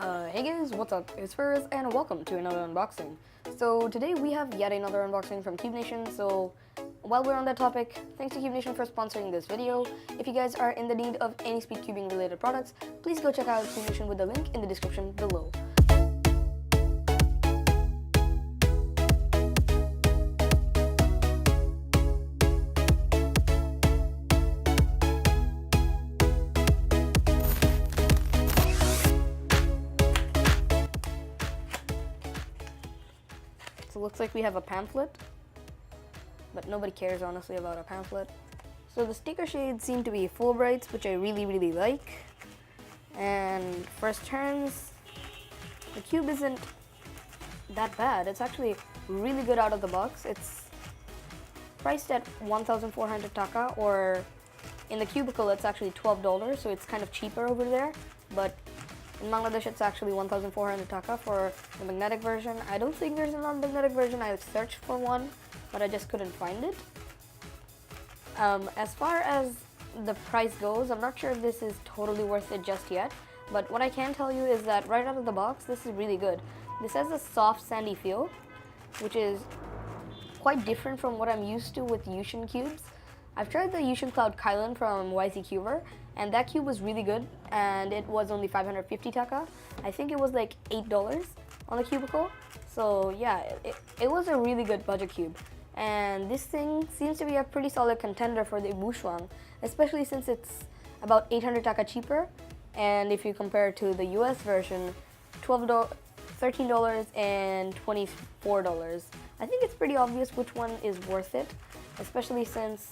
Hey guys, what's up? It's Fariz and welcome to another unboxing. So today we have yet another unboxing from Cubenation. So while we're on that topic, thanks to Cubenation for sponsoring this video. If you guys are in the need of any speed cubing related products, please go check out Cubenation with the link in the description below. So it looks like we have a pamphlet, but nobody cares honestly about a pamphlet. So the sticker shades seem to be Fulbrights, which I really like. And first turns, the cube isn't that bad. It's actually really good out of the box. It's priced at 1,400 taka, or in the cubicle it's actually $12, so it's kind of cheaper over there. But in Bangladesh, it's actually 1,400 taka for the magnetic version. I don't think there's a non-magnetic version. I've searched for one, but I just couldn't find it. As far as the price goes, I'm not sure if this is totally worth it just yet, but what I can tell you is that right out of the box, this is really good. This has a soft, sandy feel, which is quite different from what I'm used to with Yuxin cubes. I've tried the Yuxin Kylin from YC, and that cube was really good, and it was only 550 taka. I think it was like $8 on the cubicle. So yeah, it was a really good budget cube. And this thing seems to be a pretty solid contender for the M+YLM, especially since it's about 800 taka cheaper. And if you compare to the US version, $13 and $24. I think it's pretty obvious which one is worth it, especially since,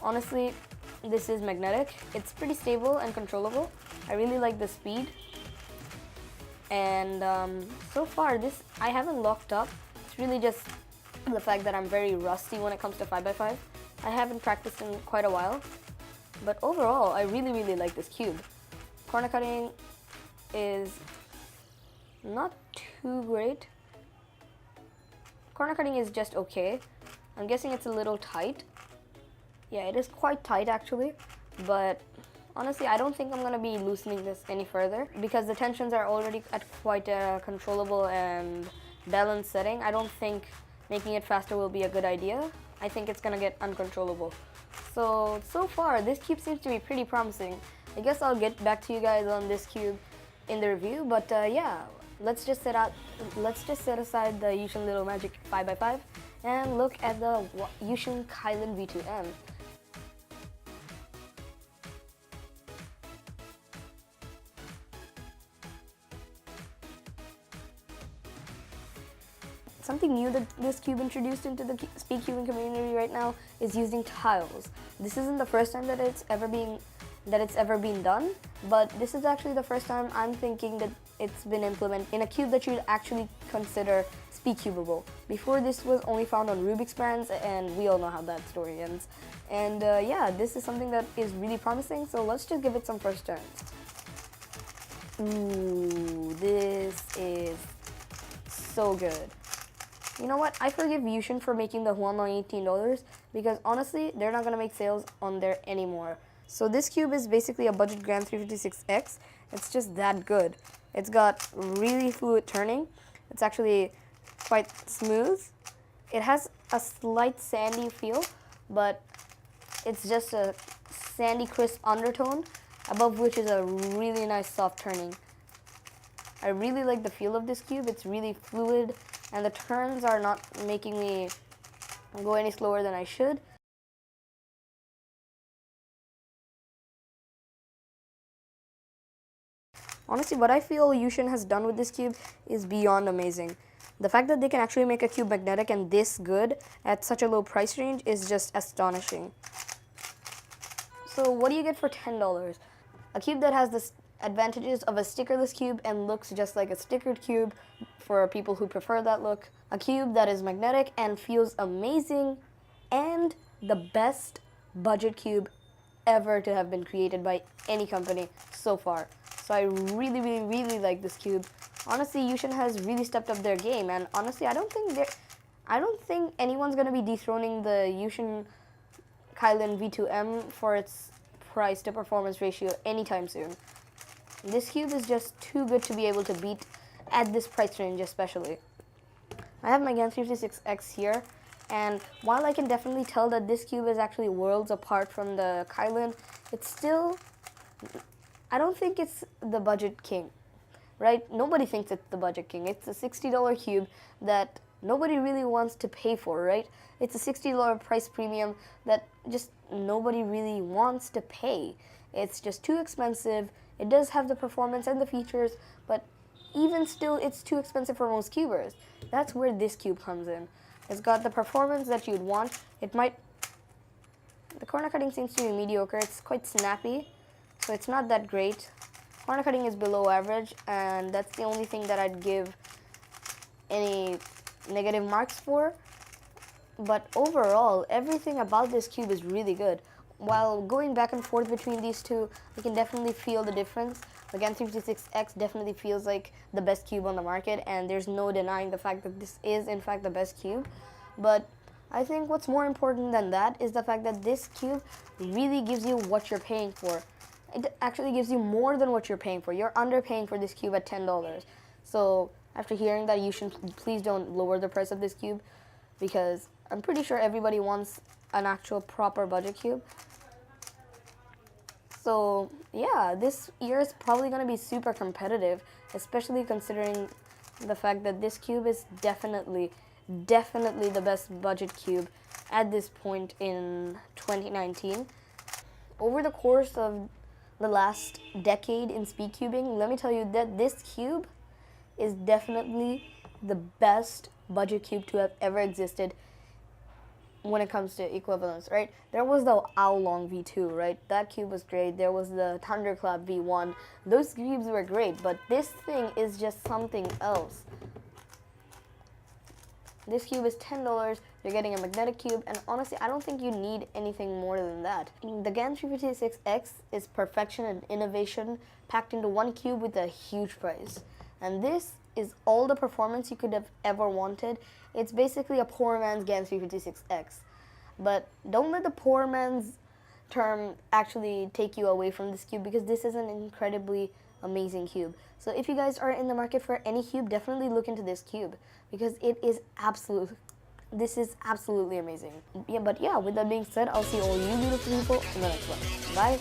honestly, this is magnetic. It's pretty stable and controllable. I really like the speed. And so far, this I haven't locked up. It's really just the fact that I'm very rusty when it comes to 5x5. I haven't practiced in quite a while. But overall, I really like this cube. Corner cutting is not too great. Corner cutting is just okay. I'm guessing it's a little tight. Yeah, it is quite tight actually, but honestly, I don't think I'm gonna be loosening this any further because the tensions are already at quite a controllable and balanced setting. I don't think making it faster will be a good idea. I think it's gonna get uncontrollable. So far, this cube seems to be pretty promising. I guess I'll get back to you guys on this cube in the review, but yeah, let's just set aside the Yuxin Little Magic 5x5 and look at the Yuxin Kylin V2 M. Something new that this cube introduced into the speed cubing community right now is using tiles. This isn't the first time that it's ever been done, but this is actually the first time I'm thinking that it's been implemented in a cube that you'd actually consider speed cubable. Before, this was only found on Rubik's brands, and we all know how that story ends. And yeah, this is something that is really promising, so let's just give it some first turns. Ooh, this is so good. You know what? I forgive Yuxin for making the Huan $18 because honestly, they're not gonna make sales on there anymore. So this cube is basically a budget Grand 356X. It's just that good. It's got really fluid turning. It's actually quite smooth. It has a slight sandy feel, but it's just a sandy crisp undertone, above which is a really nice soft turning. I really like the feel of this cube. It's really fluid, and the turns are not making me go any slower than I should. Honestly, what I feel Yuxin has done with this cube is beyond amazing. The fact that they can actually make a cube magnetic and this good at such a low price range is just astonishing. So what do you get for $10? A cube that has the advantages of a stickerless cube and looks just like a stickered cube for people who prefer that look. A cube that is magnetic and feels amazing, and the best budget cube ever to have been created by any company so far. So I really like this cube. Honestly, Yuxin has really stepped up their game, and honestly, I don't think anyone's gonna be dethroning the Yuxin Kylin V2 M for its price to performance ratio anytime soon. This cube is just too good to be able to beat at this price range especially. I have my GAN 56X here, and while I can definitely tell that this cube is actually worlds apart from the Kylin, it's still, I don't think it's the budget king, right? Nobody thinks it's the budget king. It's a $60 cube that nobody really wants to pay for, right? It's a $60 price premium that just nobody really wants to pay. It's just too expensive. It does have the performance and the features, but even still, it's too expensive for most cubers. That's where this cube comes in. It's got the performance that you'd want. The corner cutting seems to be mediocre. It's quite snappy, so it's not that great. Corner cutting is below average, and that's the only thing that I'd give any negative marks for. But overall, everything about this cube is really good. While going back and forth between these two, I can definitely feel the difference. The GAN 56X definitely feels like the best cube on the market, and there's no denying the fact that this is in fact the best cube. But I think what's more important than that is the fact that this cube really gives you what you're paying for. It actually gives you more than what you're paying for. You're underpaying for this cube at $10. So after hearing that, you should please don't lower the price of this cube, because I'm pretty sure everybody wants an actual proper budget cube. So yeah, this year is probably going to be super competitive, especially considering the fact that this cube is definitely the best budget cube at this point in 2019. Over the course of the last decade in speed cubing, let me tell you that this cube is definitely the best budget cube to have ever existed when it comes to equivalence, right? There was the Oolong V2, right? That cube was great. There was the Thunderclap V1. Those cubes were great, but this thing is just something else. This cube is $10. You're getting a magnetic cube, and honestly, I don't think you need anything more than that. The GAN 56X is perfection and innovation packed into one cube with a huge price. And this is all the performance you could have ever wanted. It's basically a poor man's GAN 56X. But don't let the poor man's term actually take you away from this cube, because this is an incredibly amazing cube. So if you guys are in the market for any cube, definitely look into this cube, because this is absolutely amazing. Yeah, but yeah, with that being said, I'll see all you beautiful people in the next one. Bye.